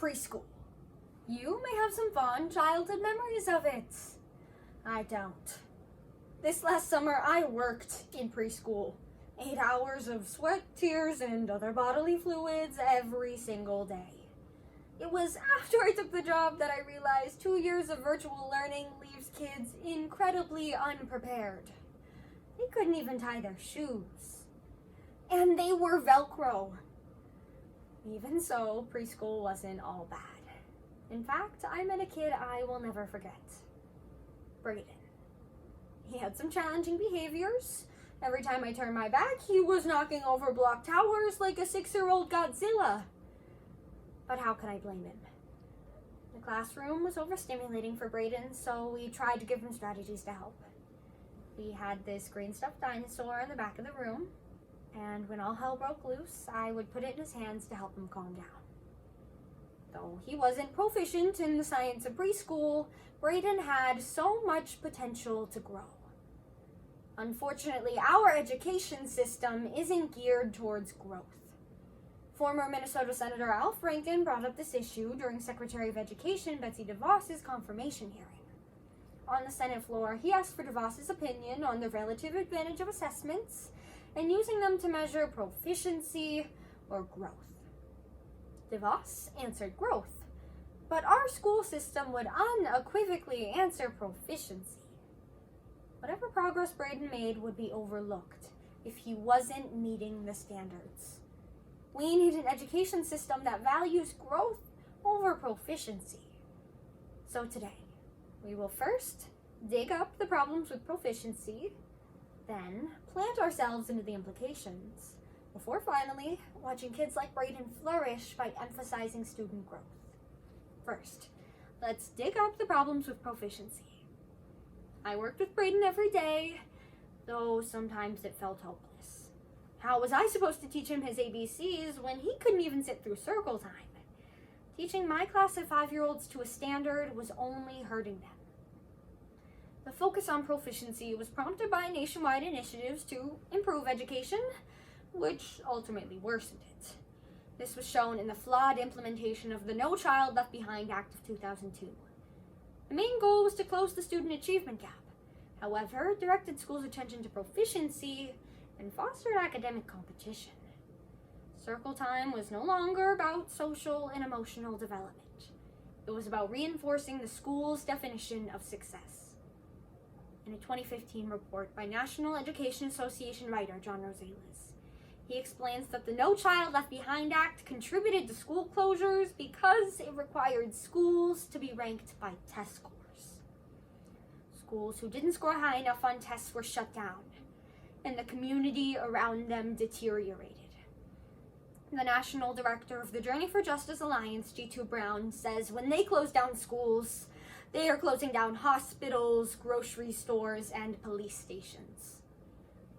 preschool. You may have some fond childhood memories of it. I don't. This last summer, I worked in preschool. 8 hours of sweat, tears, and other bodily fluids every single day. It was after I took the job that I realized 2 years of virtual learning leaves kids incredibly unprepared. They couldn't even tie their shoes. And they were Velcro. Even so, preschool wasn't all bad. In fact, I met a kid I will never forget. Brayden. He had some challenging behaviors. Every time I turned my back, he was knocking over block towers like a 6-year-old Godzilla. But how could I blame him? The classroom was overstimulating for Brayden, so we tried to give him strategies to help. We had this green stuffed dinosaur in the back of the room, and when all hell broke loose, I would put it in his hands to help him calm down. Though he wasn't proficient in the science of preschool, Brayden had so much potential to grow. Unfortunately, our education system isn't geared towards growth. Former Minnesota Senator Al Franken brought up this issue during Secretary of Education Betsy DeVos's confirmation hearing. On the Senate floor, he asked for DeVos's opinion on the relative advantage of assessments and using them to measure proficiency or growth. DeVos answered growth, but our school system would unequivocally answer proficiency. Whatever progress Brayden made would be overlooked if he wasn't meeting the standards. We need an education system that values growth over proficiency. So today, we will first dig up the problems with proficiency, then plant ourselves into the implications, before finally watching kids like Brayden flourish by emphasizing student growth. First, let's dig up the problems with proficiency. I worked with Brayden every day, though sometimes it felt hopeless. How was I supposed to teach him his ABCs when he couldn't even sit through circle time? Teaching my class of 5-year-olds to a standard was only hurting them. The focus on proficiency was prompted by nationwide initiatives to improve education, which ultimately worsened it. This was shown in the flawed implementation of the No Child Left Behind Act of 2002. The main goal was to close the student achievement gap. However, it directed schools' attention to proficiency and fostered academic competition. Circle time was no longer about social and emotional development. It was about reinforcing the school's definition of success. In a 2015 report by National Education Association writer John Rosales, he explains that the No Child Left Behind Act contributed to school closures because it required schools to be ranked by test scores. Schools who didn't score high enough on tests were shut down, and the community around them deteriorated. The national director of the Journey for Justice Alliance, G2 Brown, says when they close down schools, they are closing down hospitals, grocery stores, and police stations.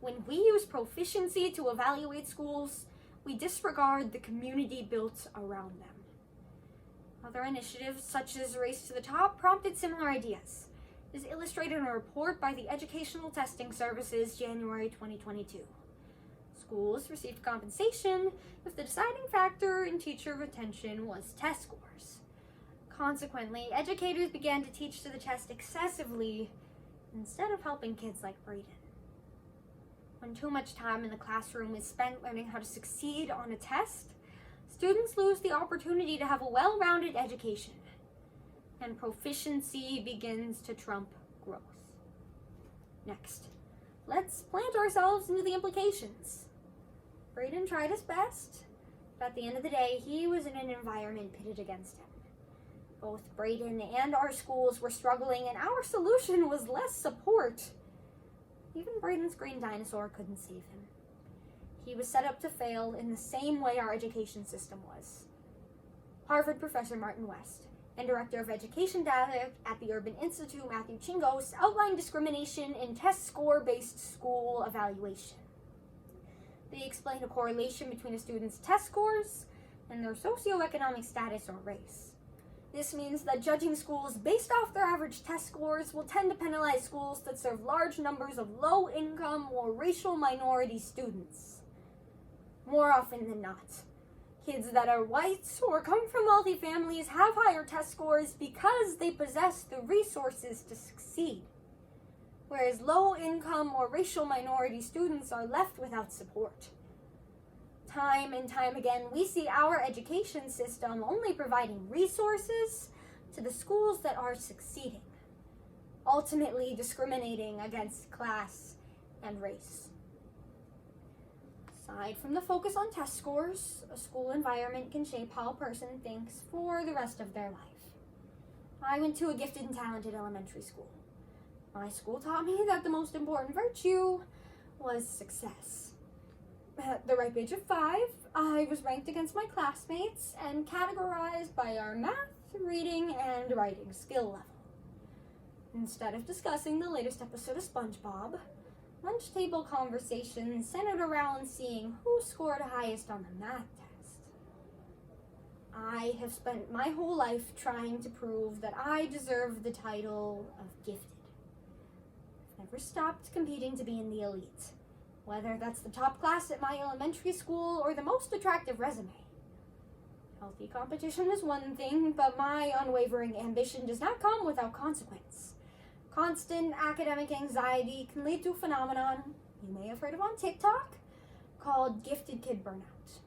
When we use proficiency to evaluate schools, we disregard the community built around them. Other initiatives, such as Race to the Top, prompted similar ideas, as illustrated in a report by the Educational Testing Services, January 2022. Schools received compensation if the deciding factor in teacher retention was test scores. Consequently, educators began to teach to the test excessively instead of helping kids like Brayden. When too much time in the classroom is spent learning how to succeed on a test, students lose the opportunity to have a well-rounded education, and proficiency begins to trump growth. Next, let's plant ourselves into the implications. Brayden tried his best, but at the end of the day, he was in an environment pitted against him. Both Brayden and our schools were struggling, and our solution was less support. Even Brayden's green dinosaur couldn't save him. He was set up to fail in the same way our education system was. Harvard professor Martin West and Director of Education Data at the Urban Institute, Matthew Chingos, outlined discrimination in test score-based school evaluation. They explained a correlation between a student's test scores and their socioeconomic status or race. This means that judging schools based off their average test scores will tend to penalize schools that serve large numbers of low-income or racial minority students. More often than not, Kids that are white or come from wealthy families have higher test scores because they possess the resources to succeed, whereas low-income or racial minority students are left without support. Time and time again, we see our education system only providing resources to the schools that are succeeding, ultimately discriminating against class and race. Aside from the focus on test scores, a school environment can shape how a person thinks for the rest of their life. I went to a gifted and talented elementary school. My school taught me that the most important virtue was success. At the ripe age of 5, I was ranked against my classmates and categorized by our math, reading, and writing skill level. Instead of discussing the latest episode of SpongeBob, lunch table conversations centered around seeing who scored highest on the math test. I have spent my whole life trying to prove that I deserve the title of gifted. I've never stopped competing to be in the elite, whether that's the top class at my elementary school or the most attractive resume. Healthy competition is one thing, but my unwavering ambition does not come without consequence. Constant academic anxiety can lead to a phenomenon you may have heard of on TikTok called gifted kid burnout.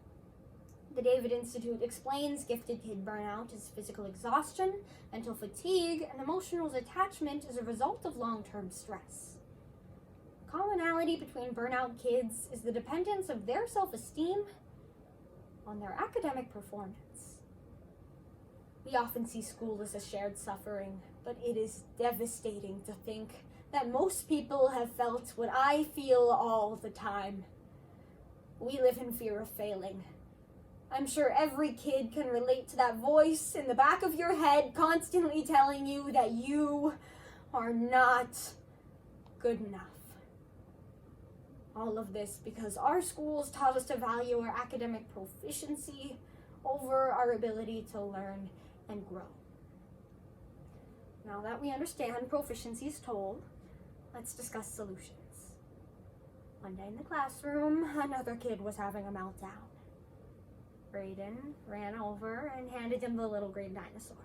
The David Institute explains gifted kid burnout as physical exhaustion, mental fatigue, and emotional detachment as a result of long-term stress. Commonality between burnout kids is the dependence of their self-esteem on their academic performance. We often see school as a shared suffering, but it is devastating to think that most people have felt what I feel all the time. We live in fear of failing. I'm sure every kid can relate to that voice in the back of your head constantly telling you that you are not good enough. All of this because our schools taught us to value our academic proficiency over our ability to learn and grow. Now that we understand proficiency's toll, let's discuss solutions. One day in the classroom, another kid was having a meltdown. Brayden ran over and handed him the little green dinosaur.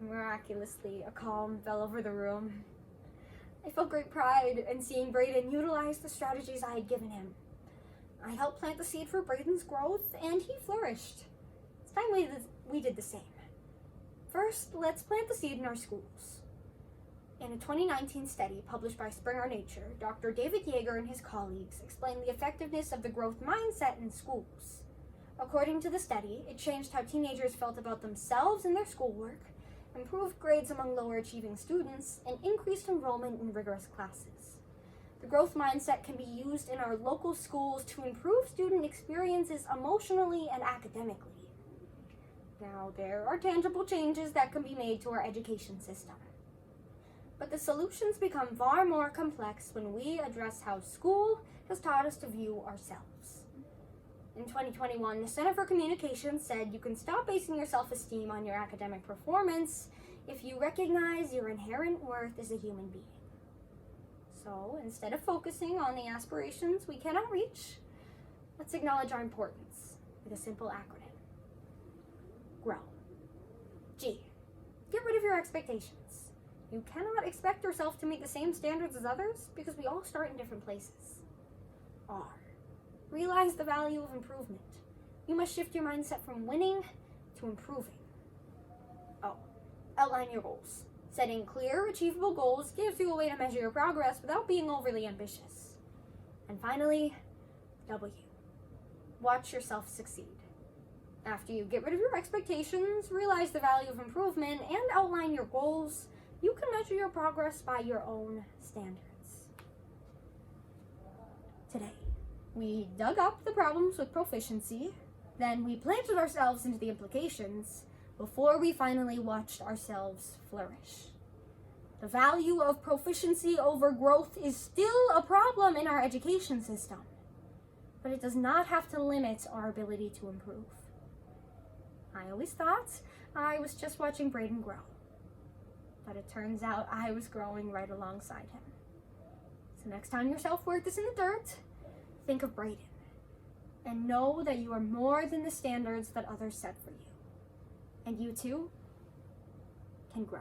Miraculously, a calm fell over the room. I felt great pride in seeing Brayden utilize the strategies I had given him. I helped plant the seed for Brayden's growth, and he flourished. It's time we did the same. First, let's plant the seed in our schools. In a 2019 study published by Springer Nature, Dr. David Yeager and his colleagues explained the effectiveness of the growth mindset in schools. According to the study, it changed how teenagers felt about themselves and their schoolwork, improved grades among lower achieving students, and increased enrollment in rigorous classes. The growth mindset can be used in our local schools to improve student experiences emotionally and academically. Now, there are tangible changes that can be made to our education system. But the solutions become far more complex when we address how school has taught us to view ourselves. In 2021, the Center for Communications said you can stop basing your self-esteem on your academic performance if you recognize your inherent worth as a human being. So, instead of focusing on the aspirations we cannot reach, let's acknowledge our importance with a simple acronym. Grow. G. Get rid of your expectations. You cannot expect yourself to meet the same standards as others because we all start in different places. R. Realize the value of improvement. You must shift your mindset from winning to improving. O. Outline your goals. Setting clear, achievable goals gives you a way to measure your progress without being overly ambitious. And finally, W. Watch yourself succeed. After you get rid of your expectations, realize the value of improvement, and outline your goals, you can measure your progress by your own standards. Today, we dug up the problems with proficiency, then we planted ourselves into the implications before we finally watched ourselves flourish. The value of proficiency over growth is still a problem in our education system, but it does not have to limit our ability to improve. I always thought I was just watching Brayden grow, but it turns out I was growing right alongside him. So next time your self-worth is in the dirt, think of Brayden. and know that you are more than the standards that others set for you. And you too can grow.